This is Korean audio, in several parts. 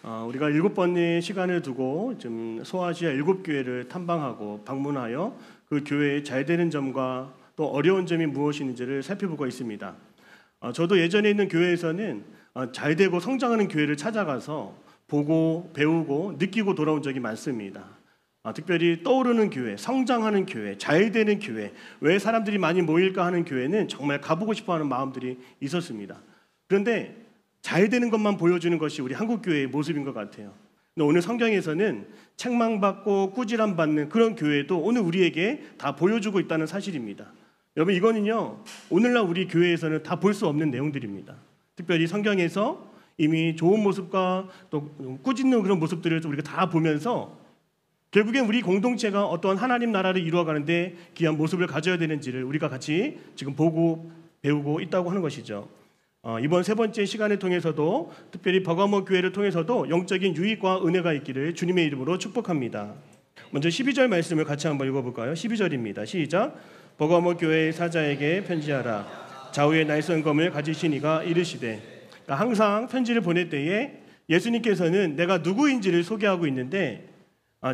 우리가 7번의 시간을 두고 좀 소아시아 7교회를 탐방하고 방문하여 그 교회의 잘 되는 점과 또 어려운 점이 무엇인지를 살펴보고 있습니다. 저도 예전에 있는 교회에서는 잘 되고 성장하는 교회를 찾아가서 보고 배우고 느끼고 돌아온 적이 많습니다. 특별히 떠오르는 교회, 성장하는 교회, 잘 되는 교회, 왜 사람들이 많이 모일까 하는 교회는 정말 가보고 싶어하는 마음들이 있었습니다. 그런데 잘 되는 것만 보여주는 것이 우리 한국교회의 모습인 것 같아요. 근데 오늘 성경에서는 책망받고 꾸지람 받는 그런 교회도 오늘 우리에게 다 보여주고 있다는 사실입니다. 여러분, 이거는요 오늘날 우리 교회에서는 다 볼 수 없는 내용들입니다. 특별히 성경에서 이미 좋은 모습과 또 꾸짖는 그런 모습들을 우리가 다 보면서 결국엔 우리 공동체가 어떤 하나님 나라를 이루어가는데 귀한 모습을 가져야 되는지를 우리가 같이 지금 보고 배우고 있다고 하는 것이죠. 이번 세 번째 시간을 통해서도 특별히 버가모 교회를 통해서도 영적인 유익과 은혜가 있기를 주님의 이름으로 축복합니다. 먼저 12절 말씀을 같이 한번 읽어볼까요? 12절입니다. 시작. 버가모 교회의 사자에게 편지하라. 좌우에 날선 검을 가지신 이가 이르시되. 그러니까 항상 편지를 보낼 때에 예수님께서는 내가 누구인지를 소개하고 있는데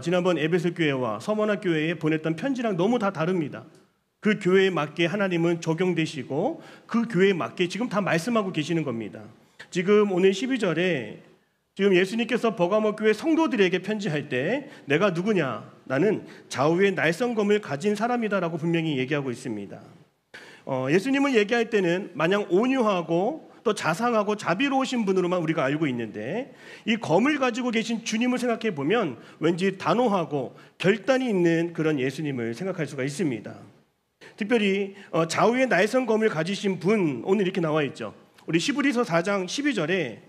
지난번 에베소 교회와 서머나 교회에 보냈던 편지랑 너무 다 다릅니다. 그 교회에 맞게 하나님은 적용되시고 그 교회에 맞게 지금 다 말씀하고 계시는 겁니다. 지금 오늘 12절에 지금 예수님께서 버가모 교회 성도들에게 편지할 때 내가 누구냐? 나는 좌우에 날선검을 가진 사람이다라고 분명히 얘기하고 있습니다. 예수님을 얘기할 때는 마냥 온유하고 또 자상하고 자비로우신 분으로만 우리가 알고 있는데 이 검을 가지고 계신 주님을 생각해 보면 왠지 단호하고 결단이 있는 그런 예수님을 생각할 수가 있습니다. 특별히 좌우에 날선 검을 가지신 분, 오늘 이렇게 나와 있죠. 우리 히브리서 4장 12절에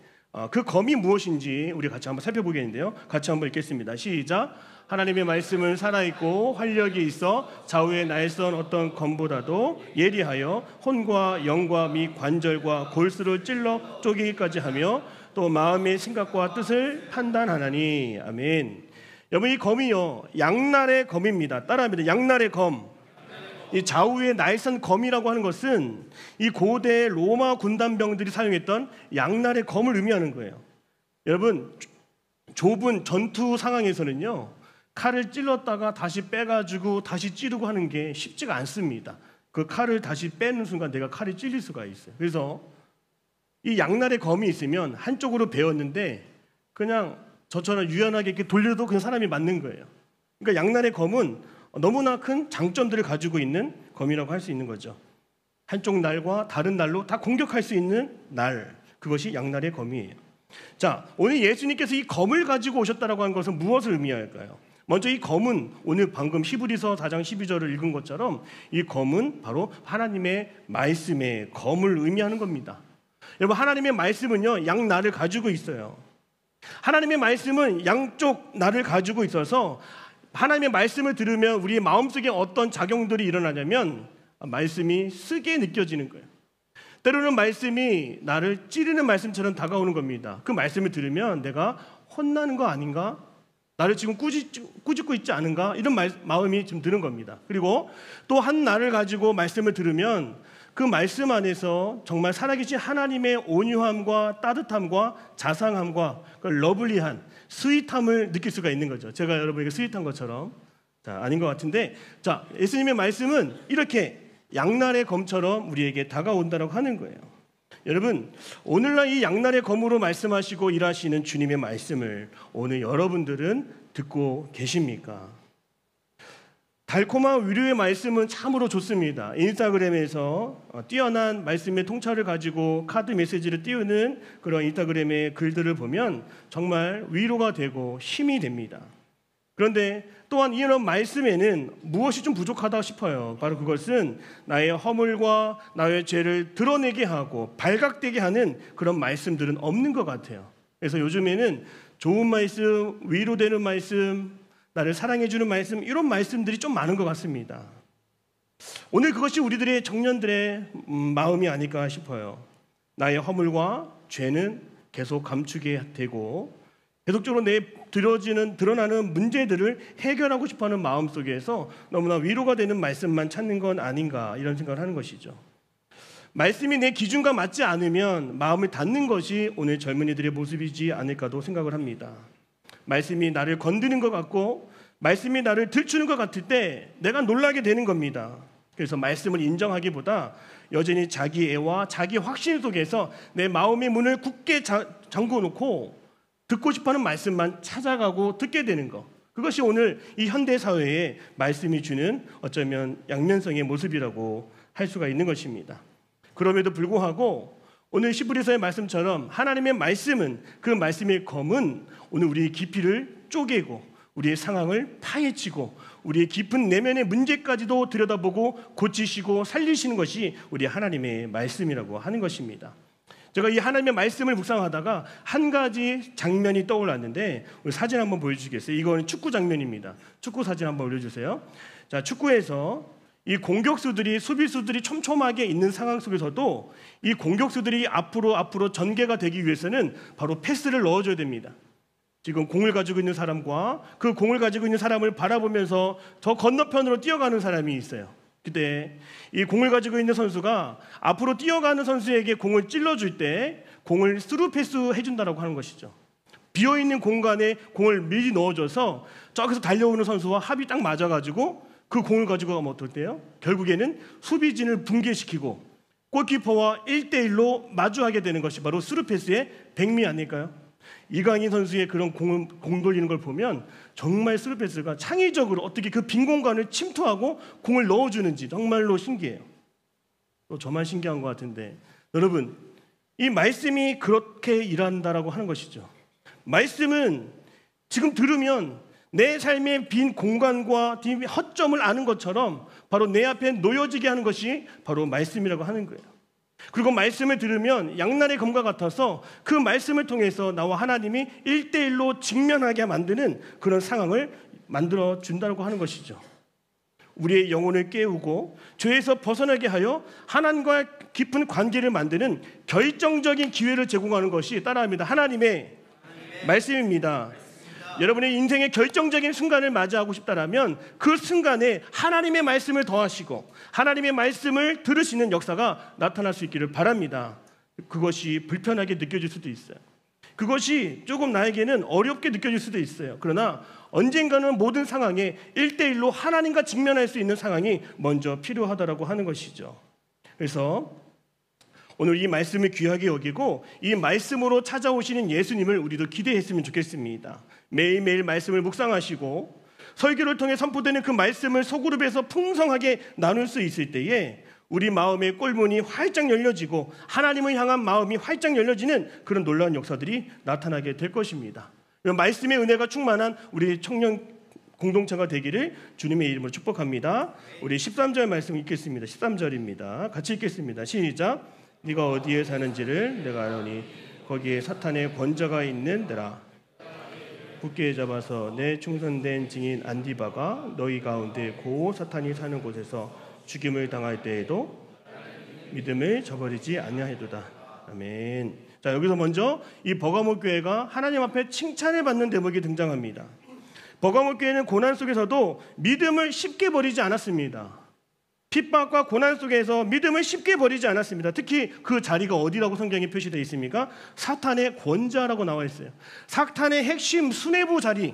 그 검이 무엇인지 우리 같이 한번 살펴보겠는데요. 같이 한번 읽겠습니다. 시작. 하나님의 말씀은 살아있고 활력이 있어 좌우에 날선 어떤 검보다도 예리하여 혼과 영과 및 관절과 골수를 찔러 쪼개기까지 하며 또 마음의 생각과 뜻을 판단하나니. 아멘. 여러분, 이 검이요 양날의 검입니다. 따라합니다. 양날의 검. 이 좌우에 날선 검이라고 하는 것은 이 고대 로마 군단병들이 사용했던 양날의 검을 의미하는 거예요. 여러분, 좁은 전투 상황에서는요 칼을 찔렀다가 다시 빼가지고 다시 찌르고 하는 게 쉽지가 않습니다. 그 칼을 다시 빼는 순간 내가 칼이 찔릴 수가 있어요. 그래서 이 양날의 검이 있으면 한쪽으로 베었는데 그냥 저처럼 유연하게 이렇게 돌려도 그냥 사람이 맞는 거예요. 그러니까 양날의 검은 너무나 큰 장점들을 가지고 있는 검이라고 할 수 있는 거죠. 한쪽 날과 다른 날로 다 공격할 수 있는 날, 그것이 양날의 검이에요. 자, 오늘 예수님께서 이 검을 가지고 오셨다라고 하는 것은 무엇을 의미할까요? 먼저 이 검은 오늘 방금 히브리서 4장 12절을 읽은 것처럼 이 검은 바로 하나님의 말씀의 검을 의미하는 겁니다. 여러분, 하나님의 말씀은요 양날을 가지고 있어요. 하나님의 말씀은 양쪽 날을 가지고 있어서 하나님의 말씀을 들으면 우리의 마음속에 어떤 작용들이 일어나냐면 말씀이 쓰게 느껴지는 거예요. 때로는 말씀이 나를 찌르는 말씀처럼 다가오는 겁니다. 그 말씀을 들으면 내가 혼나는 거 아닌가? 나를 지금 꾸짖고 있지 않은가? 이런 마음이 좀 드는 겁니다. 그리고 또 한 날을 가지고 말씀을 들으면 그 말씀 안에서 정말 살아계신 하나님의 온유함과 따뜻함과 자상함과 그 러블리한 스윗함을 느낄 수가 있는 거죠. 제가 여러분에게 스윗한 것처럼 아닌 것 같은데, 자, 예수님의 말씀은 이렇게 양날의 검처럼 우리에게 다가온다고 하는 거예요. 여러분, 오늘날 이 양날의 검으로 말씀하시고 일하시는 주님의 말씀을 오늘 여러분들은 듣고 계십니까? 달콤한 위로의 말씀은 참으로 좋습니다. 인스타그램에서 뛰어난 말씀의 통찰을 가지고 카드 메시지를 띄우는 그런 인스타그램의 글들을 보면 정말 위로가 되고 힘이 됩니다. 그런데 또한 이런 말씀에는 무엇이 좀 부족하다 싶어요. 바로 그것은 나의 허물과 나의 죄를 드러내게 하고 발각되게 하는 그런 말씀들은 없는 것 같아요. 그래서 요즘에는 좋은 말씀, 위로되는 말씀, 나를 사랑해주는 말씀, 이런 말씀들이 좀 많은 것 같습니다. 오늘 그것이 우리들의 청년들의 마음이 아닐까 싶어요. 나의 허물과 죄는 계속 감추게 되고 계속적으로 드러나는 문제들을 해결하고 싶어하는 마음속에서 너무나 위로가 되는 말씀만 찾는 건 아닌가, 이런 생각을 하는 것이죠. 말씀이 내 기준과 맞지 않으면 마음을 닫는 것이 오늘 젊은이들의 모습이지 않을까도 생각을 합니다. 말씀이 나를 건드는 것 같고 말씀이 나를 들추는 것 같을 때 내가 놀라게 되는 겁니다. 그래서 말씀을 인정하기보다 여전히 자기 애와 자기 확신 속에서 내 마음의 문을 굳게 잠궈놓고 듣고 싶어하는 말씀만 찾아가고 듣게 되는 것, 그것이 오늘 이 현대 사회에 말씀이 주는 어쩌면 양면성의 모습이라고 할 수가 있는 것입니다. 그럼에도 불구하고 오늘 시브리서의 말씀처럼 하나님의 말씀은, 그 말씀의 검은 오늘 우리의 깊이를 쪼개고 우리의 상황을 파헤치고 우리의 깊은 내면의 문제까지도 들여다보고 고치시고 살리시는 것이 우리 하나님의 말씀이라고 하는 것입니다. 제가 이 하나님의 말씀을 묵상하다가 한 가지 장면이 떠올랐는데, 우리 사진 한번 보여주시겠어요? 이거는 축구 장면입니다. 축구 사진 한번 올려주세요. 자, 축구에서 이 공격수들이, 수비수들이 촘촘하게 있는 상황 속에서도 이 공격수들이 앞으로 전개가 되기 위해서는 바로 패스를 넣어줘야 됩니다. 지금 공을 가지고 있는 사람과 그 공을 가지고 있는 사람을 바라보면서 저 건너편으로 뛰어가는 사람이 있어요. 그때 이 공을 가지고 있는 선수가 앞으로 뛰어가는 선수에게 공을 찔러줄 때 공을 스루 패스 해준다라고 하는 것이죠. 비어있는 공간에 공을 미리 넣어줘서 저기서 달려오는 선수와 합이 딱 맞아가지고 그 공을 가지고 가면 어떨때요? 결국에는 수비진을 붕괴시키고 골키퍼와 1대1로 마주하게 되는 것이 바로 스루 패스의 백미 아닐까요? 이강인 선수의 그런 공 돌리는 걸 보면 정말 스루 패스가 창의적으로 어떻게 그 빈 공간을 침투하고 공을 넣어주는지 정말로 신기해요. 또 저만 신기한 것 같은데, 여러분, 이 말씀이 그렇게 일한다라고 하는 것이죠. 말씀은 지금 들으면 내 삶의 빈 공간과 허점을 아는 것처럼 바로 내 앞에 놓여지게 하는 것이 바로 말씀이라고 하는 거예요. 그리고 말씀을 들으면 양날의 검과 같아서 그 말씀을 통해서 나와 하나님이 1대1로 직면하게 만드는 그런 상황을 만들어 준다고 하는 것이죠. 우리의 영혼을 깨우고 죄에서 벗어나게 하여 하나님과 깊은 관계를 만드는 결정적인 기회를 제공하는 것이 따라합니다. 하나님의 말씀입니다. 여러분의 인생의 결정적인 순간을 맞이하고 싶다라면 그 순간에 하나님의 말씀을 더하시고 하나님의 말씀을 들으시는 역사가 나타날 수 있기를 바랍니다. 그것이 불편하게 느껴질 수도 있어요. 그것이 조금 나에게는 어렵게 느껴질 수도 있어요. 그러나 언젠가는 모든 상황에 1대1로 하나님과 직면할 수 있는 상황이 먼저 필요하다라고 하는 것이죠. 그래서 오늘 이 말씀을 귀하게 여기고 이 말씀으로 찾아오시는 예수님을 우리도 기대했으면 좋겠습니다. 매일매일 말씀을 묵상하시고 설교를 통해 선포되는 그 말씀을 소그룹에서 풍성하게 나눌 수 있을 때에 우리 마음의 꼴문이 활짝 열려지고 하나님을 향한 마음이 활짝 열려지는 그런 놀라운 역사들이 나타나게 될 것입니다. 말씀의 은혜가 충만한 우리 청년 공동체가 되기를 주님의 이름으로 축복합니다. 우리 13절 말씀 읽겠습니다. 13절입니다. 같이 읽겠습니다. 시작. 네가 어디에 사는지를 내가 아노니 거기에 사탄의 권자가 있는데라. 굳게 잡아서 내 충성된 증인 안디바가 너희 가운데 고 사탄이 사는 곳에서 죽임을 당할 때에도 믿음을 저버리지 아니하리로다. 아멘. 자, 여기서 먼저 이 버가모 교회가 하나님 앞에 칭찬을 받는 대목이 등장합니다. 버가모 교회는 고난 속에서도 믿음을 쉽게 버리지 않았습니다. 핍박과 고난 속에서 믿음을 쉽게 버리지 않았습니다. 특히 그 자리가 어디라고 성경에 표시되어 있습니까? 사탄의 권자라고 나와 있어요. 사탄의 핵심 수뇌부 자리,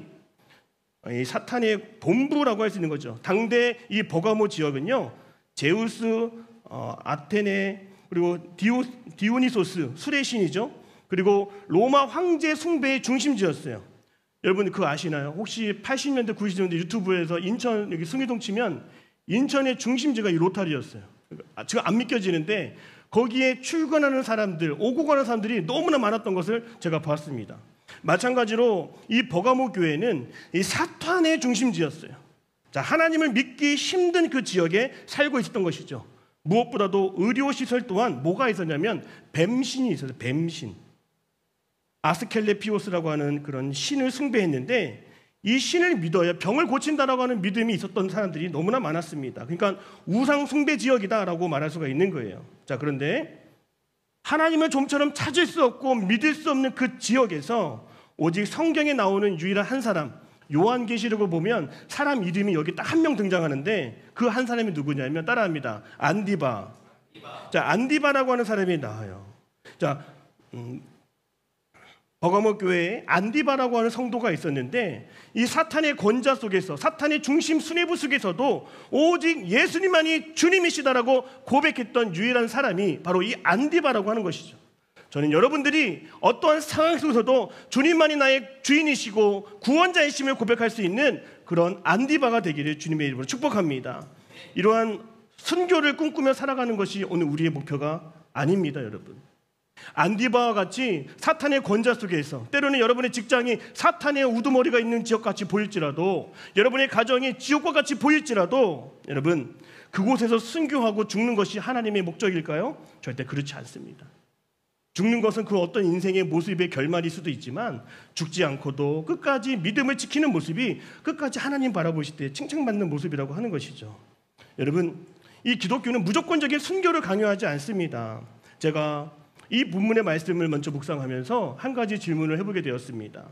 이 사탄의 본부라고 할 수 있는 거죠. 당대 이 버가모 지역은요, 제우스, 아테네, 그리고 디오니소스, 술의 신이죠. 그리고 로마 황제 숭배의 중심지였어요. 여러분 그거 아시나요? 혹시 80년대, 90년대 유튜브에서 인천 여기 숭이동 치면 인천의 중심지가 이 로타리였어요. 지금 안 믿겨지는데 거기에 출근하는 사람들, 오고 가는 사람들이 너무나 많았던 것을 제가 봤습니다. 마찬가지로 이 버가모 교회는 이 사탄의 중심지였어요. 자, 하나님을 믿기 힘든 그 지역에 살고 있었던 것이죠. 무엇보다도 의료시설 또한 뭐가 있었냐면 뱀신이 있었어요. 뱀신. 아스켈레피오스라고 하는 그런 신을 숭배했는데 이 신을 믿어야 병을 고친다라고 하는 믿음이 있었던 사람들이 너무나 많았습니다. 그러니까 우상 숭배 지역이다라고 말할 수가 있는 거예요. 자, 그런데 하나님을 좀처럼 찾을 수 없고 믿을 수 없는 그 지역에서 오직 성경에 나오는 유일한 한 사람, 요한계시록을 보면 사람 이름이 여기 딱 한 명 등장하는데 그 한 사람이 누구냐면 따라합니다. 안디바, 자, 안디바라고 하는 사람이 나와요. 자, 버가모 교회에 안디바라고 하는 성도가 있었는데, 이 사탄의 권자 속에서, 사탄의 중심 수뇌부 속에서도 오직 예수님만이 주님이시다라고 고백했던 유일한 사람이 바로 이 안디바라고 하는 것이죠. 저는 여러분들이 어떠한 상황 속에서도 주님만이 나의 주인이시고 구원자이심을 고백할 수 있는 그런 안디바가 되기를 주님의 이름으로 축복합니다. 이러한 순교를 꿈꾸며 살아가는 것이 오늘 우리의 목표가 아닙니다, 여러분. 안디바와 같이 사탄의 권자 속에서, 때로는 여러분의 직장이 사탄의 우두머리가 있는 지역같이 보일지라도, 여러분의 가정이 지옥과 같이 보일지라도, 여러분 그곳에서 순교하고 죽는 것이 하나님의 목적일까요? 절대 그렇지 않습니다. 죽는 것은 그 어떤 인생의 모습의 결말일 수도 있지만, 죽지 않고도 끝까지 믿음을 지키는 모습이 끝까지 하나님 바라보실 때 칭찬받는 모습이라고 하는 것이죠. 여러분, 이 기독교는 무조건적인 순교를 강요하지 않습니다. 제가 이 본문의 말씀을 먼저 묵상하면서 한 가지 질문을 해보게 되었습니다.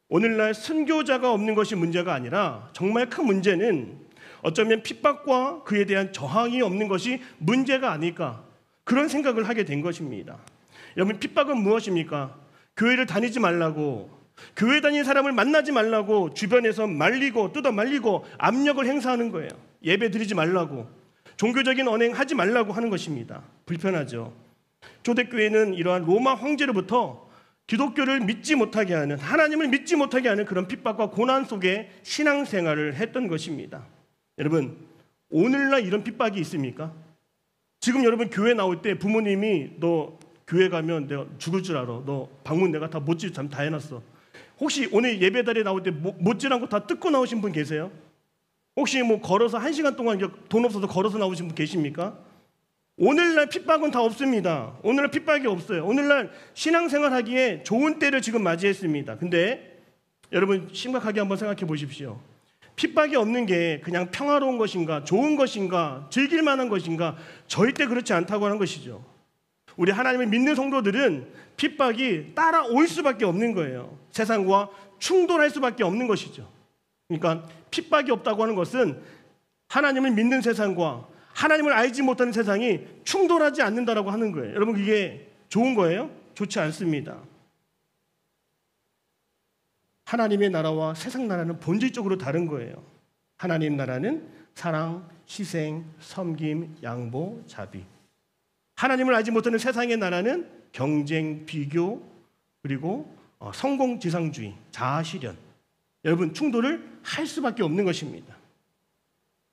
오늘날 순교자가 없는 것이 문제가 아니라 정말 큰 문제는 어쩌면 핍박과 그에 대한 저항이 없는 것이 문제가 아닐까, 그런 생각을 하게 된 것입니다. 여러분, 핍박은 무엇입니까? 교회를 다니지 말라고, 교회 다니는 사람을 만나지 말라고 주변에서 말리고 뜯어 말리고 압력을 행사하는 거예요. 예배 드리지 말라고, 종교적인 언행하지 말라고 하는 것입니다. 불편하죠. 초대교회는 이러한 로마 황제로부터 기독교를 믿지 못하게 하는, 하나님을 믿지 못하게 하는 그런 핍박과 고난 속에 신앙생활을 했던 것입니다. 여러분, 오늘날 이런 핍박이 있습니까? 지금 여러분 교회 나올 때 부모님이 너 교회 가면 내가 죽을 줄 알아, 너 방문 내가 다 못질 다 해놨어. 혹시 오늘 예배자리에 나올 때 못질한 거 다 뜯고 나오신 분 계세요? 혹시 뭐 걸어서 1시간 동안 돈 없어서 걸어서 나오신 분 계십니까? 오늘날 핍박은 다 없습니다. 오늘날 핍박이 없어요. 오늘날 신앙생활 하기에 좋은 때를 지금 맞이했습니다. 근데 여러분 심각하게 한번 생각해 보십시오. 핍박이 없는 게 그냥 평화로운 것인가, 좋은 것인가, 즐길 만한 것인가? 절대 그렇지 않다고 하는 것이죠. 우리 하나님을 믿는 성도들은 핍박이 따라올 수밖에 없는 거예요. 세상과 충돌할 수밖에 없는 것이죠. 그러니까 핍박이 없다고 하는 것은 하나님을 믿는 세상과 하나님을 알지 못하는 세상이 충돌하지 않는다라고 하는 거예요. 여러분, 이게 좋은 거예요? 좋지 않습니다. 하나님의 나라와 세상 나라는 본질적으로 다른 거예요. 하나님 나라는 사랑, 희생, 섬김, 양보, 자비. 하나님을 알지 못하는 세상의 나라는 경쟁, 비교, 그리고 성공지상주의, 자아실현. 여러분, 충돌을 할 수밖에 없는 것입니다.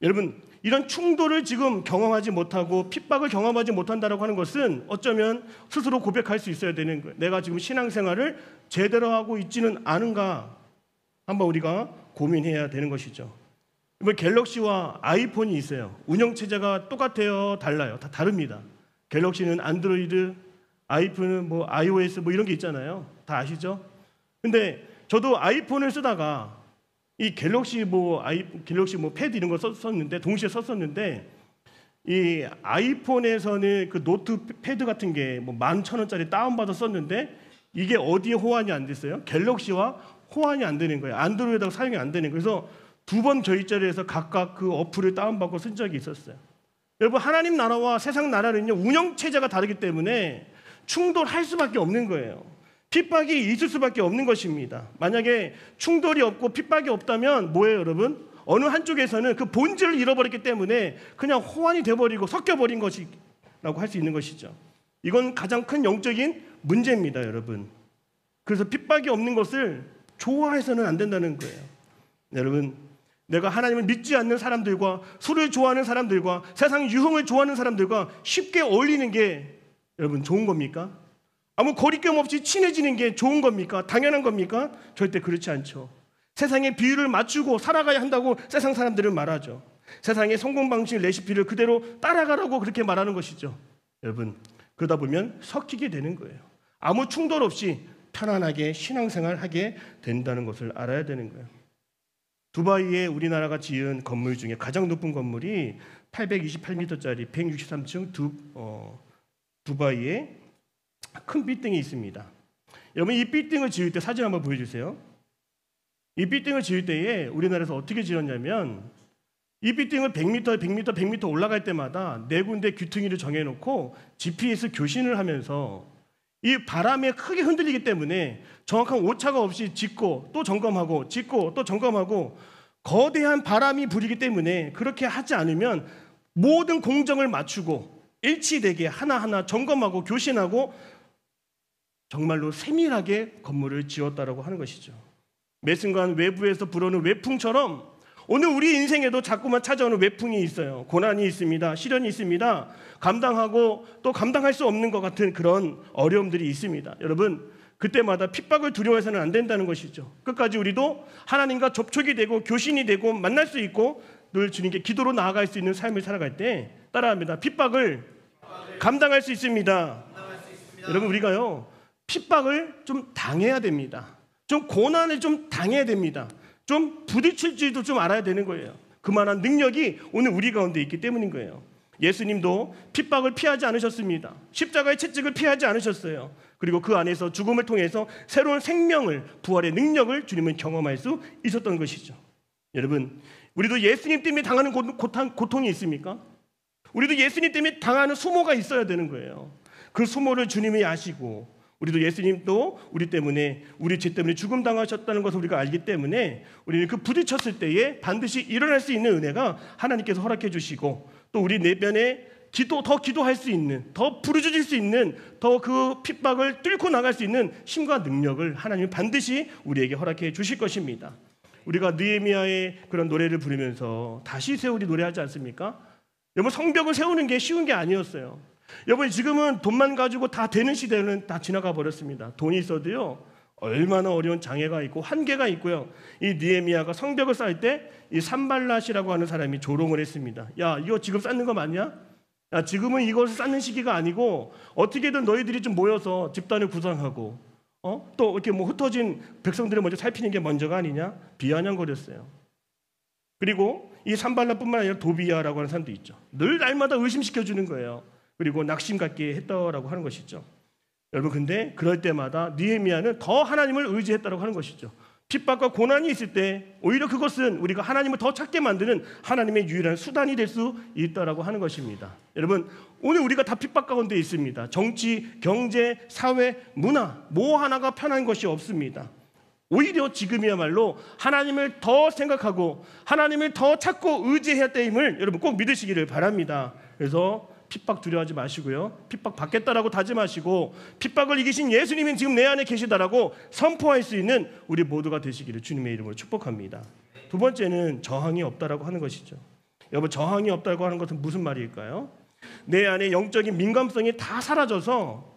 여러분, 이런 충돌을 지금 경험하지 못하고 핍박을 경험하지 못한다고 하는 것은 어쩌면 스스로 고백할 수 있어야 되는 거예요. 내가 지금 신앙생활을 제대로 하고 있지는 않은가, 한번 우리가 고민해야 되는 것이죠. 이번 갤럭시와 아이폰이 있어요. 운영체제가 똑같아요? 달라요? 다 다릅니다. 갤럭시는 안드로이드, 아이폰은 뭐 iOS 뭐 이런 게 있잖아요. 다 아시죠? 근데 저도 아이폰을 쓰다가 이 갤럭시 뭐 패드 이런 거 썼는데, 동시에 썼었는데, 이 아이폰에서는 그 노트 패드 같은 게 뭐 11,000원짜리 다운받아 썼는데 이게 어디에 호환이 안 됐어요? 갤럭시와 호환이 안 되는 거예요. 안드로이드랑 사용이 안 되는 거예요. 그래서 2번 저희짜리에서 각각 그 어플을 다운받고 쓴 적이 있었어요. 여러분, 하나님 나라와 세상 나라는요, 운영체제가 다르기 때문에 충돌할 수밖에 없는 거예요. 핍박이 있을 수밖에 없는 것입니다. 만약에 충돌이 없고 핍박이 없다면 뭐예요, 여러분? 어느 한쪽에서는 그 본질을 잃어버렸기 때문에 그냥 호환이 돼버리고 섞여버린 것이라고 할 수 있는 것이죠. 이건 가장 큰 영적인 문제입니다, 여러분. 그래서 핍박이 없는 것을 좋아해서는 안 된다는 거예요. 여러분, 내가 하나님을 믿지 않는 사람들과, 술을 좋아하는 사람들과, 세상 유흥을 좋아하는 사람들과 쉽게 어울리는 게 여러분 좋은 겁니까? 아무 거리낌 없이 친해지는 게 좋은 겁니까? 당연한 겁니까? 절대 그렇지 않죠. 세상의 비율을 맞추고 살아가야 한다고 세상 사람들은 말하죠. 세상의 성공 방식 레시피를 그대로 따라가라고 그렇게 말하는 것이죠. 여러분, 그러다 보면 섞이게 되는 거예요. 아무 충돌 없이 편안하게 신앙생활 하게 된다는 것을 알아야 되는 거예요. 두바이에 우리나라가 지은 건물 중에 가장 높은 건물이 828m짜리 163층 두바이에 큰 빌딩이 있습니다. 여러분, 이 빌딩을 지을 때 사진 한번 보여주세요. 이 빌딩을 지을 때에 우리나라에서 어떻게 지었냐면 이 빌딩을 100m, 100m, 100m 올라갈 때마다 네 군데 귀퉁이를 정해놓고 GPS 교신을 하면서 이 바람에 크게 흔들리기 때문에 정확한 오차가 없이 짓고 또 점검하고 짓고 또 점검하고 거대한 바람이 불기 때문에 그렇게 하지 않으면 모든 공정을 맞추고 일치되게 하나하나 점검하고 교신하고 정말로 세밀하게 건물을 지었다라고 하는 것이죠. 매 순간 외부에서 불어오는 외풍처럼 오늘 우리 인생에도 자꾸만 찾아오는 외풍이 있어요. 고난이 있습니다. 시련이 있습니다. 감당하고 또 감당할 수 없는 것 같은 그런 어려움들이 있습니다. 여러분, 그때마다 핍박을 두려워해서는 안 된다는 것이죠. 끝까지 우리도 하나님과 접촉이 되고 교신이 되고 만날 수 있고 늘 주님께 기도로 나아갈 수 있는 삶을 살아갈 때 따라합니다. 핍박을 감당할 수 있습니다. 여러분, 우리가요 핍박을 좀 당해야 됩니다. 좀 고난을 좀 당해야 됩니다. 좀 부딪힐 줄도 좀 알아야 되는 거예요. 그만한 능력이 오늘 우리 가운데 있기 때문인 거예요. 예수님도 핍박을 피하지 않으셨습니다. 십자가의 채찍을 피하지 않으셨어요. 그리고 그 안에서 죽음을 통해서 새로운 생명을, 부활의 능력을 주님은 경험할 수 있었던 것이죠. 여러분, 우리도 예수님 때문에 당하는 고통이 있습니까? 우리도 예수님 때문에 당하는 수모가 있어야 되는 거예요. 그 수모를 주님이 아시고 우리도 예수님도 우리 때문에, 우리 죄 때문에 죽음 당하셨다는 것을 우리가 알기 때문에 우리는 그 부딪혔을 때에 반드시 일어날 수 있는 은혜가 하나님께서 허락해 주시고 또 우리 내면에 더 기도할 수 있는, 더 부르짖을 수 있는, 더 그 핍박을 뚫고 나갈 수 있는 힘과 능력을 하나님은 반드시 우리에게 허락해 주실 것입니다. 우리가 느헤미야의 그런 노래를 부르면서 다시 세우리 노래하지 않습니까? 여러분, 성벽을 세우는 게 쉬운 게 아니었어요. 여러분, 지금은 돈만 가지고 다 되는 시대는 다 지나가 버렸습니다. 돈이 있어도요 얼마나 어려운 장애가 있고 한계가 있고요. 이 느헤미야가 성벽을 쌓을 때 이 산발랏이라고 하는 사람이 조롱을 했습니다. 야, 이거 지금 쌓는 거 맞냐? 야, 지금은 이것을 쌓는 시기가 아니고 어떻게든 너희들이 좀 모여서 집단을 구성하고 또 이렇게 뭐 흩어진 백성들을 먼저 살피는 게 먼저가 아니냐? 비아냥거렸어요. 그리고 이 산발랏뿐만 아니라 도비야라고 하는 사람도 있죠. 늘 날마다 의심시켜주는 거예요. 그리고 낙심 갖게 했다라고 하는 것이죠. 여러분, 근데 그럴 때마다 느헤미야는 더 하나님을 의지했다라고 하는 것이죠. 핍박과 고난이 있을 때 오히려 그것은 우리가 하나님을 더 찾게 만드는 하나님의 유일한 수단이 될 수 있다라고 하는 것입니다. 여러분, 오늘 우리가 다 핍박 가운데 있습니다. 정치, 경제, 사회, 문화 뭐 하나가 편한 것이 없습니다. 오히려 지금이야말로 하나님을 더 생각하고 하나님을 더 찾고 의지해야 됨을 여러분 꼭 믿으시기를 바랍니다. 그래서 핍박 두려워하지 마시고요. 핍박 받겠다라고 다짐하시고 핍박을 이기신 예수님이 지금 내 안에 계시다라고 선포할 수 있는 우리 모두가 되시기를 주님의 이름으로 축복합니다. 두 번째는 저항이 없다라고 하는 것이죠. 여러분, 저항이 없다고 하는 것은 무슨 말일까요? 내 안에 영적인 민감성이 다 사라져서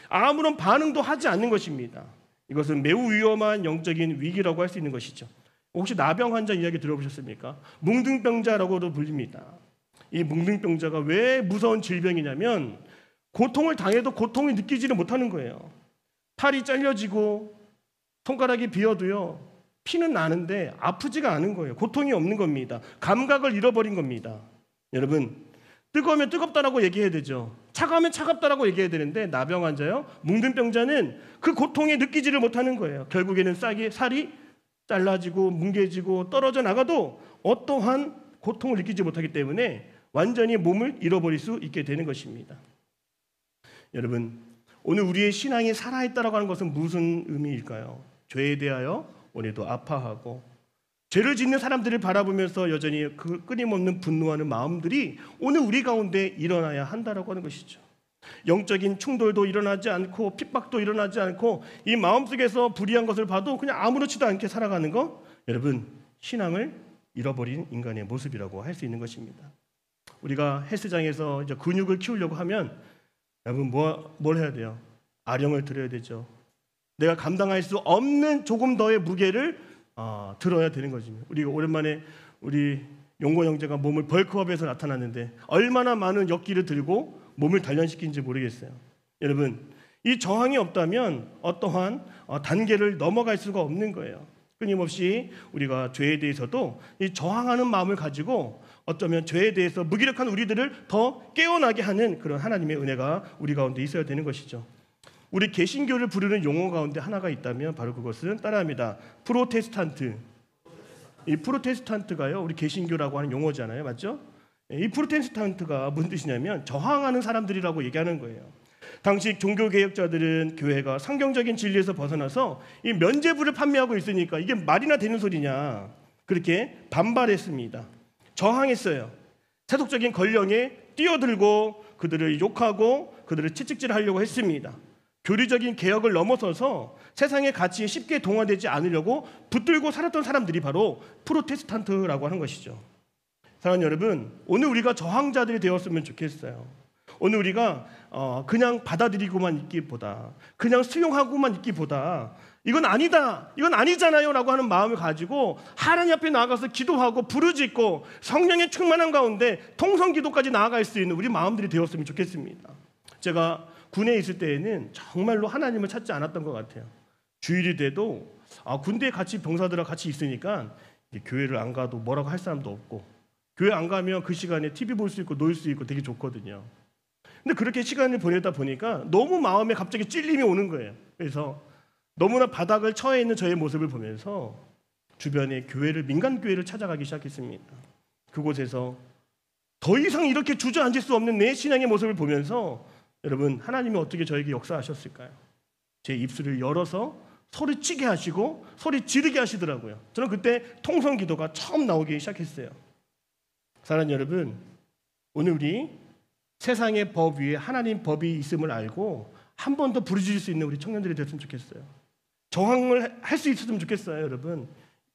아무런 반응도 하지 않는 것입니다. 이것은 매우 위험한 영적인 위기라고 할 수 있는 것이죠. 혹시 나병 환자 이야기 들어보셨습니까? 뭉둥병자라고도 불립니다. 이 뭉둥병자가 왜 무서운 질병이냐면 고통을 당해도 고통을 느끼지를 못하는 거예요. 팔이 잘려지고 손가락이 비어도요 피는 나는데 아프지가 않은 거예요. 고통이 없는 겁니다. 감각을 잃어버린 겁니다. 여러분, 뜨거우면 뜨겁다라고 얘기해야 되죠. 차가우면 차갑다라고 얘기해야 되는데 나병 환자요, 뭉둥병자는 그 고통에 느끼지를 못하는 거예요. 결국에는 살이 잘라지고 뭉개지고 떨어져 나가도 어떠한 고통을 느끼지 못하기 때문에 완전히 몸을 잃어버릴 수 있게 되는 것입니다. 여러분, 오늘 우리의 신앙이 살아있다라고 하는 것은 무슨 의미일까요? 죄에 대하여 오늘도 아파하고 죄를 짓는 사람들을 바라보면서 여전히 그 끊임없는 분노하는 마음들이 오늘 우리 가운데 일어나야 한다라고 하는 것이죠. 영적인 충돌도 일어나지 않고 핍박도 일어나지 않고 이 마음속에서 불의한 것을 봐도 그냥 아무렇지도 않게 살아가는 거, 여러분, 신앙을 잃어버린 인간의 모습이라고 할 수 있는 것입니다. 우리가 헬스장에서 이제 근육을 키우려고 하면 여러분 뭘 해야 돼요? 아령을 들어야 되죠. 내가 감당할 수 없는 조금 더의 무게를 들어야 되는 거지. 우리가 오랜만에 우리 용고 형제가 몸을 벌크업해서 나타났는데 얼마나 많은 역기를 들고 몸을 단련시킨지 모르겠어요. 여러분, 이 저항이 없다면 어떠한 단계를 넘어갈 수가 없는 거예요. 끊임없이 우리가 죄에 대해서도 이 저항하는 마음을 가지고 어쩌면 죄에 대해서 무기력한 우리들을 더 깨어나게 하는 그런 하나님의 은혜가 우리 가운데 있어야 되는 것이죠. 우리 개신교를 부르는 용어 가운데 하나가 있다면 바로 그것은 따라합니다. 프로테스탄트. 이 프로테스탄트가요, 우리 개신교라고 하는 용어잖아요, 맞죠? 이 프로테스탄트가 무슨 뜻이냐면 저항하는 사람들이라고 얘기하는 거예요. 당시 종교개혁자들은 교회가 성경적인 진리에서 벗어나서 이 면죄부를 판매하고 있으니까 이게 말이나 되는 소리냐, 그렇게 반발했습니다. 저항했어요. 세속적인 권력에 뛰어들고 그들을 욕하고 그들을 채찍질하려고 했습니다. 교리적인 개혁을 넘어서서 세상의 가치에 쉽게 동화되지 않으려고 붙들고 살았던 사람들이 바로 프로테스탄트라고 하는 것이죠. 사랑하는 여러분, 오늘 우리가 저항자들이 되었으면 좋겠어요. 오늘 우리가 그냥 받아들이고만 있기보다, 그냥 수용하고만 있기보다 이건 아니다, 이건 아니잖아요 라고 하는 마음을 가지고 하나님 앞에 나아가서 기도하고 부르짖고 성령의 충만한 가운데 통성기도까지 나아갈 수 있는 우리 마음들이 되었으면 좋겠습니다. 제가 군에 있을 때에는 정말로 하나님을 찾지 않았던 것 같아요. 주일이 돼도 군대에 같이 병사들하고 같이 있으니까 교회를 안 가도 뭐라고 할 사람도 없고, 교회 안 가면 그 시간에 TV 볼 수 있고 놀 수 있고 되게 좋거든요. 근데 그렇게 시간을 보내다 보니까 너무 마음에 갑자기 찔림이 오는 거예요. 그래서 너무나 바닥을 처해 있는 저의 모습을 보면서 주변의 교회를, 민간교회를 찾아가기 시작했습니다. 그곳에서 더 이상 이렇게 주저앉을 수 없는 내 신앙의 모습을 보면서 여러분, 하나님이 어떻게 저에게 역사하셨을까요? 제 입술을 열어서 소리 치게 하시고 소리 지르게 하시더라고요. 저는 그때 통성기도가 처음 나오기 시작했어요. 사랑하는 여러분, 오늘 우리 세상의 법 위에 하나님 법이 있음을 알고 한 번 더 부르짖을 수 있는 우리 청년들이 됐으면 좋겠어요. 저항을 할 수 있었으면 좋겠어요. 여러분,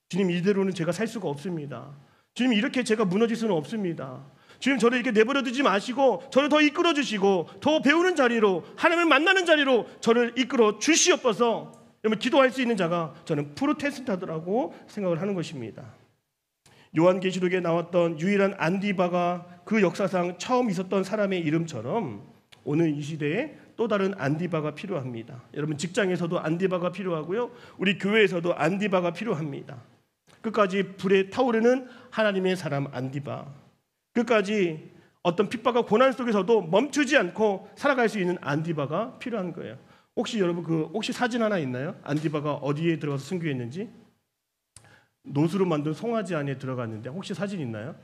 주님, 이대로는 제가 살 수가 없습니다. 주님, 이렇게 제가 무너질 수는 없습니다. 주님, 저를 이렇게 내버려 두지 마시고 저를 더 이끌어 주시고 더 배우는 자리로, 하나님을 만나는 자리로 저를 이끌어 주시옵소서. 여러분, 기도할 수 있는 자가 저는 프로테스탄트라고 생각을 하는 것입니다. 요한계시록에 나왔던 유일한 안디바가 그 역사상 처음 있었던 사람의 이름처럼 오늘 이 시대에 또 다른 안디바가 필요합니다. 여러분, 직장에서도 안디바가 필요하고요, 우리 교회에서도 안디바가 필요합니다. 끝까지 불에 타오르는 하나님의 사람 안디바, 끝까지 어떤 핍박과 고난 속에서도 멈추지 않고 살아갈 수 있는 안디바가 필요한 거예요. 혹시 여러분 혹시 사진 하나 있나요? 안디바가 어디에 들어가서 순교했는지? 노수로 만든 송아지 안에 들어갔는데 혹시 사진 있나요?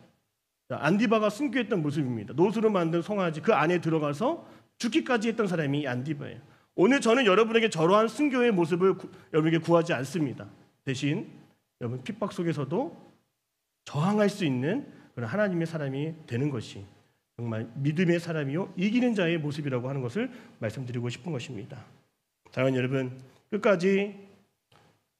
안디바가 순교했던 모습입니다. 노수로 만든 송아지 그 안에 들어가서 죽기까지 했던 사람이 안디바예요. 오늘 저는 여러분에게 저러한 순교의 모습을 여러분에게 구하지 않습니다. 대신 여러분, 핍박 속에서도 저항할 수 있는 그런 하나님의 사람이 되는 것이 정말 믿음의 사람이요 이기는 자의 모습이라고 하는 것을 말씀드리고 싶은 것입니다. 사랑하는 여러분, 끝까지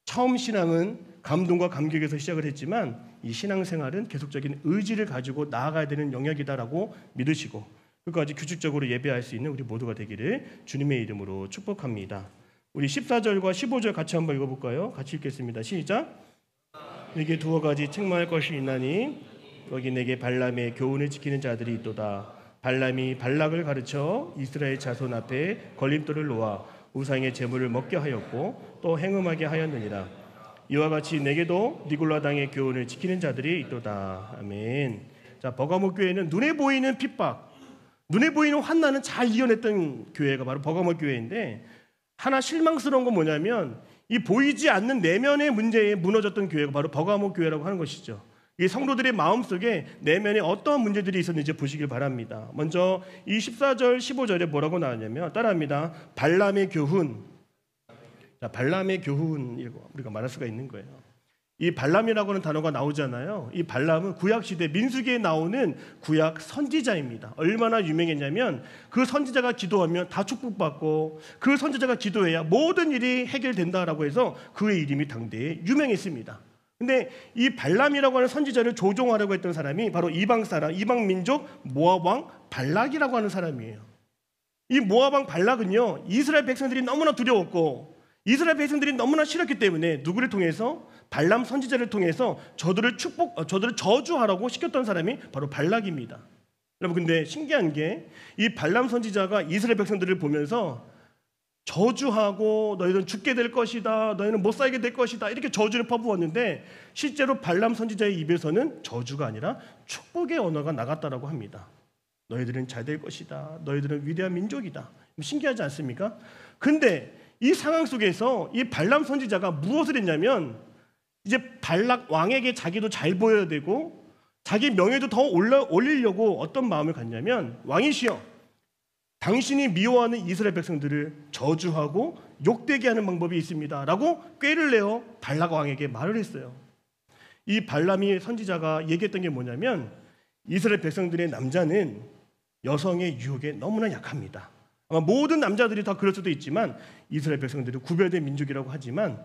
처음 신앙은 감동과 감격에서 시작을 했지만 이 신앙생활은 계속적인 의지를 가지고 나아가야 되는 영역이다라고 믿으시고 끝까지 규칙적으로 예배할 수 있는 우리 모두가 되기를 주님의 이름으로 축복합니다. 우리 14절과 15절 같이 한번 읽어볼까요? 같이 읽겠습니다. 시작. 내게 두어 가지 책망할 것이 있나니 거기 내게 발람의 교훈을 지키는 자들이 있도다. 발람이 발락을 가르쳐 이스라엘 자손 앞에 걸림돌을 놓아 우상의 제물을 먹게 하였고 또 행음하게 하였느니라. 이와 같이 내게도 니골라 당의 교훈을 지키는 자들이 있도다. 아멘. 자, 버가모 교회는 눈에 보이는 핍박, 눈에 보이는 환난은 잘 이겨냈던 교회가 바로 버가모 교회인데, 하나 실망스러운 건 뭐냐면 이 보이지 않는 내면의 문제에 무너졌던 교회가 바로 버가모 교회라고 하는 것이죠. 이 성도들의 마음속에 내면에 어떠한 문제들이 있었는지 보시길 바랍니다. 먼저 이 14절 15절에 뭐라고 나왔냐면, 따라합니다. 발람의 교훈. 자, 발람의 교훈, 우리가 말할 수가 있는 거예요. 이 발람이라고 하는 단어가 나오잖아요. 이 발람은 구약시대 민수기에 나오는 구약 선지자입니다. 얼마나 유명했냐면 그 선지자가 기도하면 다 축복받고 그 선지자가 기도해야 모든 일이 해결된다라고 해서 그의 이름이 당대에 유명했습니다. 근데 이 발람이라고 하는 선지자를 조종하려고 했던 사람이 바로 이방 사람, 이방 민족 모압 왕 발락이라고 하는 사람이에요. 이 모압 왕 발락은요, 이스라엘 백성들이 너무나 두려웠고 이스라엘 백성들이 너무나 싫었기 때문에 누구를 통해서? 발람 선지자를 통해서 저들을 저주하라고 시켰던 사람이 바로 발락입니다. 여러분, 근데 신기한 게 이 발람 선지자가 이스라엘 백성들을 보면서 저주하고 너희들은 죽게 될 것이다, 너희는 못 살게 될 것이다, 이렇게 저주를 퍼부었는데 실제로 발람 선지자의 입에서는 저주가 아니라 축복의 언어가 나갔다라고 합니다. 너희들은 잘 될 것이다, 너희들은 위대한 민족이다. 신기하지 않습니까? 근데 이 상황 속에서 이 발람 선지자가 무엇을 했냐면 이제 발락 왕에게 자기도 잘 보여야 되고 자기 명예도 더 올리려고 어떤 마음을 갖냐면, 왕이시여, 당신이 미워하는 이스라엘 백성들을 저주하고 욕되게 하는 방법이 있습니다 라고 꾀를 내어 발락 왕에게 말을 했어요. 이 발람이 선지자가 얘기했던 게 뭐냐면, 이스라엘 백성들의 남자는 여성의 유혹에 너무나 약합니다. 아마 모든 남자들이 다 그럴 수도 있지만 이스라엘 백성들은 구별된 민족이라고 하지만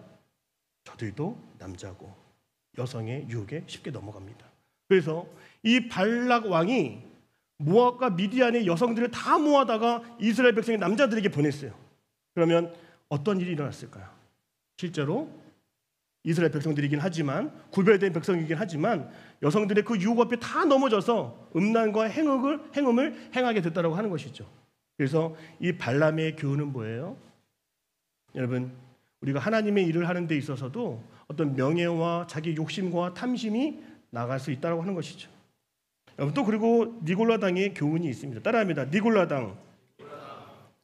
저들도 남자고 여성의 유혹에 쉽게 넘어갑니다. 그래서 이 발락 왕이 모압과 미디안의 여성들을 다 모아다가 이스라엘 백성의 남자들에게 보냈어요. 그러면 어떤 일이 일어났을까요? 실제로 이스라엘 백성들이긴 하지만, 구별된 백성이긴 하지만 여성들의 그 유혹 앞에 다 넘어져서 음란과 행음을 행하게 됐다고 하는 것이죠. 그래서 이 발람의 교훈은 뭐예요? 여러분, 우리가 하나님의 일을 하는 데 있어서도 어떤 명예와 자기 욕심과 탐심이 나갈 수 있다고 하는 것이죠. 여러분, 또 그리고 니골라당의 교훈이 있습니다. 따라합니다. 니골라당.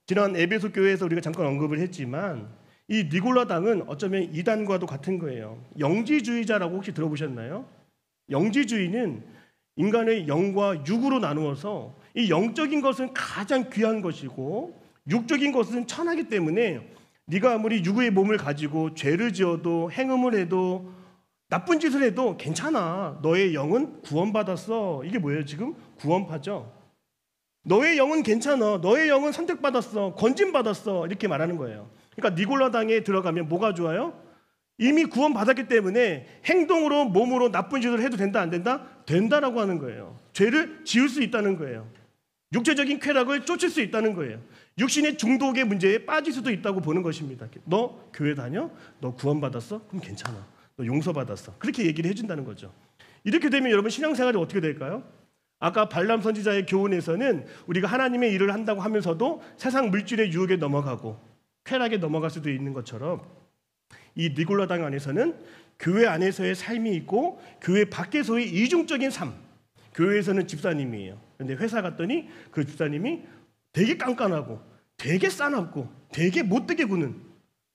지난 에베소 교회에서 우리가 잠깐 언급을 했지만 이 니골라당은 어쩌면 이단과도 같은 거예요. 영지주의자라고 혹시 들어보셨나요? 영지주의는 인간의 영과 육으로 나누어서 이 영적인 것은 가장 귀한 것이고 육적인 것은 천하기 때문에 네가 아무리 육의 몸을 가지고 죄를 지어도 행음을 해도 나쁜 짓을 해도 괜찮아. 너의 영은 구원받았어. 이게 뭐예요 지금? 구원파죠. 너의 영은 괜찮아. 너의 영은 선택받았어. 건진받았어. 이렇게 말하는 거예요. 그러니까 니골라당에 들어가면 뭐가 좋아요? 이미 구원받았기 때문에 행동으로 몸으로 나쁜 짓을 해도 된다 안 된다? 된다라고 하는 거예요. 죄를 지을 수 있다는 거예요. 육체적인 쾌락을 쫓을 수 있다는 거예요. 육신의 중독의 문제에 빠질 수도 있다고 보는 것입니다. 너 교회 다녀? 너 구원받았어? 그럼 괜찮아. 너 용서받았어. 그렇게 얘기를 해준다는 거죠. 이렇게 되면 여러분 신앙생활이 어떻게 될까요? 아까 발람 선지자의 교훈에서는 우리가 하나님의 일을 한다고 하면서도 세상 물질의 유혹에 넘어가고 쾌락에 넘어갈 수도 있는 것처럼 이 니골라당 안에서는 교회 안에서의 삶이 있고 교회 밖에서의 이중적인 삶. 교회에서는 집사님이에요. 그런데 회사 갔더니 그 집사님이 되게 깐깐하고 되게 싸납고 되게 못되게 구는,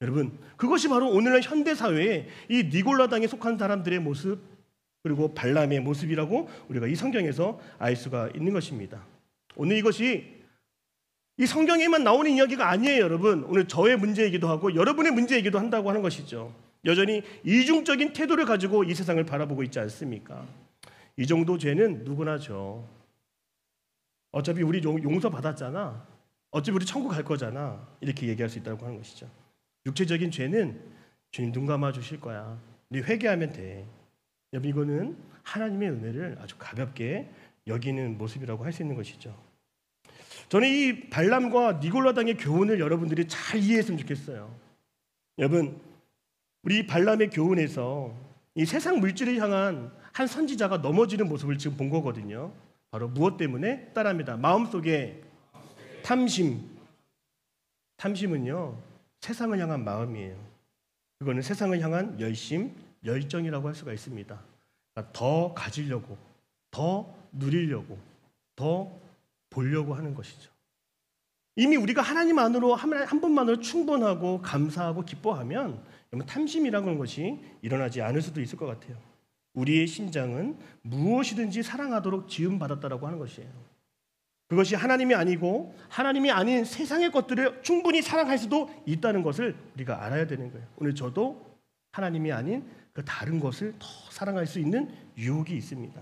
여러분 그것이 바로 오늘날 현대사회의 이 니골라당에 속한 사람들의 모습, 그리고 발람의 모습이라고 우리가 이 성경에서 알 수가 있는 것입니다. 오늘 이것이 이 성경에만 나오는 이야기가 아니에요. 여러분, 오늘 저의 문제이기도 하고 여러분의 문제이기도 한다고 하는 것이죠. 여전히 이중적인 태도를 가지고 이 세상을 바라보고 있지 않습니까? 이 정도 죄는 누구나 져. 어차피 우리 용서받았잖아. 어차피 우리 천국 갈 거잖아. 이렇게 얘기할 수 있다고 하는 것이죠. 육체적인 죄는 주님 눈 감아 주실 거야. 우리 회개하면 돼. 여러분, 이거는 하나님의 은혜를 아주 가볍게 여기는 모습이라고 할 수 있는 것이죠. 저는 이 발람과 니골라당의 교훈을 여러분들이 잘 이해했으면 좋겠어요. 여러분, 우리 발람의 교훈에서 이 세상 물질을 향한 한 선지자가 넘어지는 모습을 지금 본 거거든요. 바로 무엇 때문에? 따라합니다. 마음속에 탐심. 탐심은요, 세상을 향한 마음이에요. 그거는 세상을 향한 열심, 열정이라고 할 수가 있습니다. 그러니까 더 가지려고, 더 누리려고, 더 보려고 하는 것이죠. 이미 우리가 하나님 안으로 한 분만으로 충분하고 감사하고 기뻐하면 탐심이라는 것이 일어나지 않을 수도 있을 것 같아요. 우리의 심장은 무엇이든지 사랑하도록 지음받았다라고 하는 것이에요. 그것이 하나님이 아니고 하나님이 아닌 세상의 것들을 충분히 사랑할 수도 있다는 것을 우리가 알아야 되는 거예요. 오늘 저도 하나님이 아닌 그 다른 것을 더 사랑할 수 있는 유혹이 있습니다.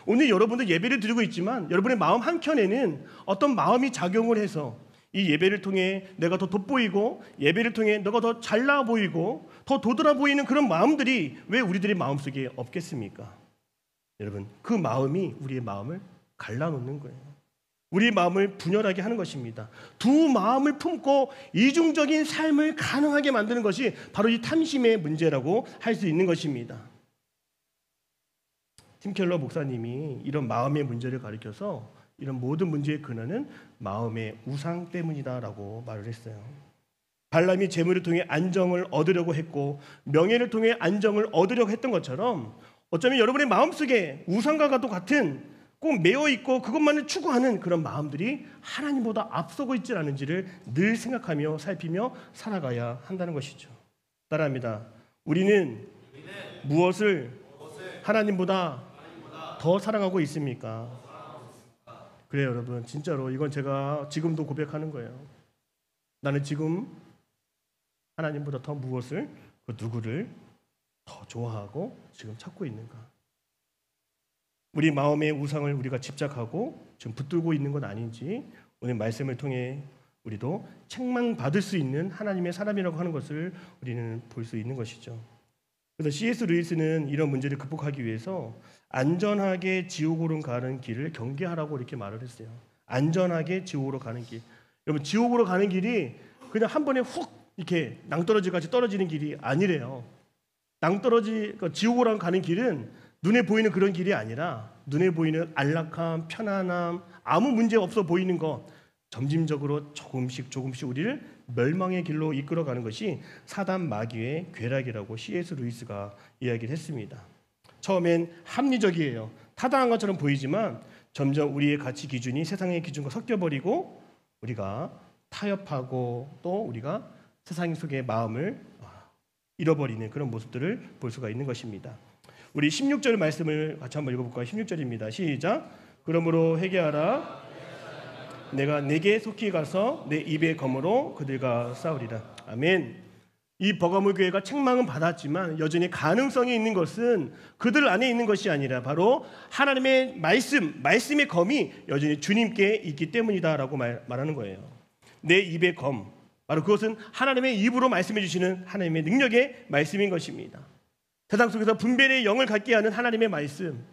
오늘 여러분들 예배를 드리고 있지만 여러분의 마음 한켠에는 어떤 마음이 작용을 해서 이 예배를 통해 내가 더 돋보이고 예배를 통해 내가 더 잘나 보이고 더 도드라 보이는 그런 마음들이 왜 우리들의 마음속에 없겠습니까? 여러분, 그 마음이 우리의 마음을 갈라놓는 거예요. 우리의 마음을 분열하게 하는 것입니다. 두 마음을 품고 이중적인 삶을 가능하게 만드는 것이 바로 이 탐심의 문제라고 할 수 있는 것입니다. 팀 켈러 목사님이 이런 마음의 문제를 가리켜서 이런 모든 문제의 근원은 마음의 우상 때문이다라고 말을 했어요. 발람이 재물을 통해 안정을 얻으려고 했고 명예를 통해 안정을 얻으려고 했던 것처럼 어쩌면 여러분의 마음속에 우상과도 같은 꼭 매어있고 그것만을 추구하는 그런 마음들이 하나님보다 앞서고 있지 않은지를 늘 생각하며 살피며 살아가야 한다는 것이죠. 따라합니다. 우리는 무엇을 하나님보다 더 사랑하고 있습니까? 그래요, 여러분. 진짜로 이건 제가 지금도 고백하는 거예요. 나는 지금 하나님보다 더 무엇을, 그 누구를 더 좋아하고 지금 찾고 있는가? 우리 마음의 우상을 우리가 집착하고 지금 붙들고 있는 건 아닌지 오늘 말씀을 통해 우리도 책망받을 수 있는 하나님의 사람이라고 하는 것을 우리는 볼 수 있는 것이죠. 그래서 C.S. 루이스는 이런 문제를 극복하기 위해서 안전하게 지옥으로 가는 길을 경계하라고 이렇게 말을 했어요. 안전하게 지옥으로 가는 길. 여러분, 지옥으로 가는 길이 그냥 한 번에 훅 이렇게 낭떠러지 같이 떨어지는 길이 아니래요. 지옥으로 가는 길은 눈에 보이는 그런 길이 아니라 눈에 보이는 안락함, 편안함, 아무 문제 없어 보이는 것, 점진적으로 조금씩 우리를 멸망의 길로 이끌어가는 것이 사단 마귀의 괴락이라고 C.S. 루이스가 이야기를 했습니다. 처음엔 합리적이에요. 타당한 것처럼 보이지만 점점 우리의 가치 기준이 세상의 기준과 섞여버리고 우리가 타협하고 또 우리가 세상 속의 마음을 잃어버리는 그런 모습들을 볼 수가 있는 것입니다. 우리 16절 말씀을 같이 한번 읽어볼까요? 16절입니다. 시작. 그러므로 회개하라. 내가 내게 속히 가서 내 입의 검으로 그들과 싸우리라. 아멘. 이 버가모 교회가 책망은 받았지만 여전히 가능성이 있는 것은 그들 안에 있는 것이 아니라 바로 하나님의 말씀의 검이 여전히 주님께 있기 때문이다라고 말하는 거예요. 내 입의 검, 바로 그것은 하나님의 입으로 말씀해 주시는 하나님의 능력의 말씀인 것입니다. 세상 속에서 분별의 영을 갖게 하는 하나님의 말씀,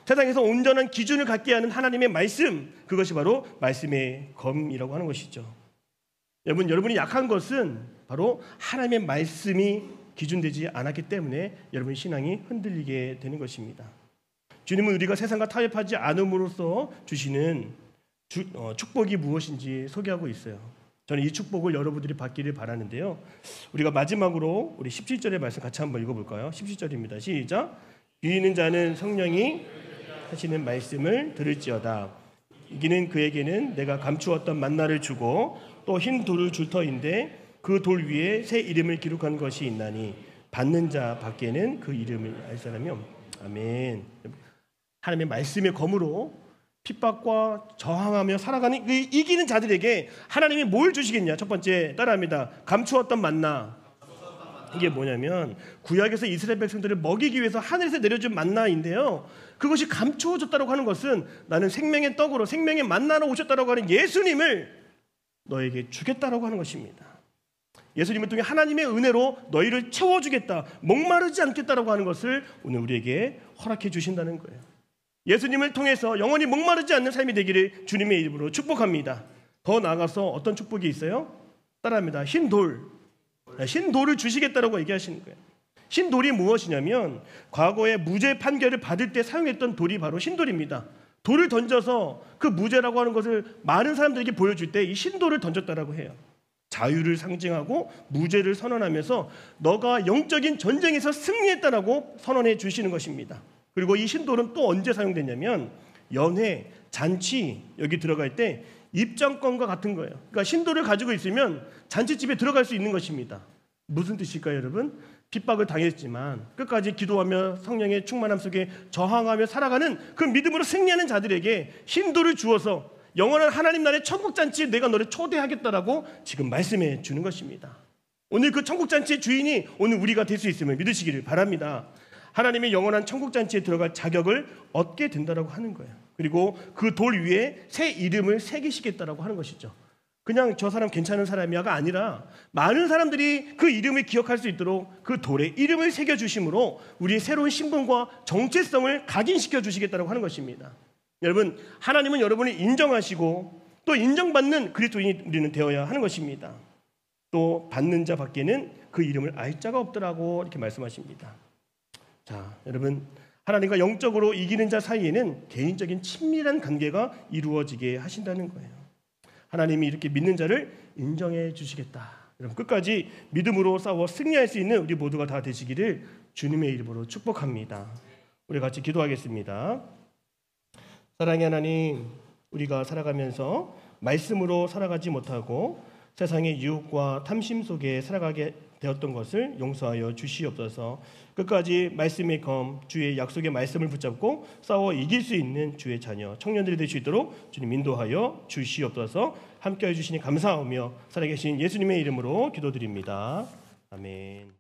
세상에서 온전한 기준을 갖게 하는 하나님의 말씀, 그것이 바로 말씀의 검이라고 하는 것이죠. 여러분이 약한 것은 바로 하나님의 말씀이 기준되지 않았기 때문에 여러분의 신앙이 흔들리게 되는 것입니다. 주님은 우리가 세상과 타협하지 않음으로써 주시는 축복이 무엇인지 소개하고 있어요. 저는 이 축복을 여러분들이 받기를 바라는데요. 우리가 마지막으로 우리 17절의 말씀 같이 한번 읽어볼까요? 17절입니다. 시작. 귀 있는 자는 성령이 하시는 말씀을 들을지어다. 이기는 그에게는 내가 감추었던 만나를 주고 또 흰 돌을 줄 터인데 그 돌 위에 새 이름을 기록한 것이 있나니 받는 자 밖에는 그 이름을 알 사람이 없다. 아멘. 하나님의 말씀의 검으로 핍박과 저항하며 살아가는 이기는 자들에게 하나님이 뭘 주시겠냐? 첫 번째 따라합니다. 감추었던 만나. 이게 뭐냐면 구약에서 이스라엘 백성들을 먹이기 위해서 하늘에서 내려준 만나인데요. 그것이 감추어졌다고 하는 것은 나는 생명의 떡으로 생명의 만나로 오셨다고 하는 예수님을 너에게 주겠다라고 하는 것입니다. 예수님을 통해 하나님의 은혜로 너희를 채워주겠다, 목마르지 않겠다라고 하는 것을 오늘 우리에게 허락해 주신다는 거예요. 예수님을 통해서 영원히 목마르지 않는 삶이 되기를 주님의 이름으로 축복합니다. 더 나아가서 어떤 축복이 있어요? 따라합니다. 흰 돌을 주시겠다라고 얘기하시는 거예요. 흰 돌이 무엇이냐면 과거에 무죄 판결을 받을 때 사용했던 돌이 바로 흰 돌입니다. 돌을 던져서 그 무죄라고 하는 것을 많은 사람들에게 보여줄 때 이 흰 돌을 던졌다라고 해요. 자유를 상징하고 무죄를 선언하면서 너가 영적인 전쟁에서 승리했다라고 선언해 주시는 것입니다. 그리고 이 흰 돌은 또 언제 사용되냐면 연회, 잔치 여기 들어갈 때 입장권과 같은 거예요. 그러니까 흰 돌을 가지고 있으면 잔치집에 들어갈 수 있는 것입니다. 무슨 뜻일까요, 여러분? 핍박을 당했지만 끝까지 기도하며 성령의 충만함 속에 저항하며 살아가는 그 믿음으로 승리하는 자들에게 흰 돌을 주어서 영원한 하나님 나라의 천국잔치에 내가 너를 초대하겠다라고 지금 말씀해 주는 것입니다. 오늘 그 천국잔치의 주인이 오늘 우리가 될 수 있음을 믿으시기를 바랍니다. 하나님의 영원한 천국잔치에 들어갈 자격을 얻게 된다라고 하는 거예요. 그리고 그 돌 위에 새 이름을 새기시겠다라고 하는 것이죠. 그냥 저 사람 괜찮은 사람이야가 아니라 많은 사람들이 그 이름을 기억할 수 있도록 그 돌에 이름을 새겨주심으로 우리의 새로운 신분과 정체성을 각인시켜 주시겠다고 하는 것입니다. 여러분, 하나님은 여러분을 인정하시고 또 인정받는 그리스도인이 우리는 되어야 하는 것입니다. 또 받는 자 밖에는 그 이름을 알 자가 없더라고 이렇게 말씀하십니다. 자, 여러분, 하나님과 영적으로 이기는 자 사이에는 개인적인 친밀한 관계가 이루어지게 하신다는 거예요. 하나님이 이렇게 믿는 자를 인정해 주시겠다. 여러분, 끝까지 믿음으로 싸워 승리할 수 있는 우리 모두가 다 되시기를 주님의 이름으로 축복합니다. 우리 같이 기도하겠습니다. 사랑의 하나님, 우리가 살아가면서 말씀으로 살아가지 못하고 세상의 유혹과 탐심 속에 살아가게 되었던 것을 용서하여 주시옵소서. 끝까지 말씀의 검, 주의 약속의 말씀을 붙잡고 싸워 이길 수 있는 주의 자녀 청년들이 될 수 있도록 주님 인도하여 주시옵소서. 함께해 주시니 감사하며 살아계신 예수님의 이름으로 기도드립니다. 아멘.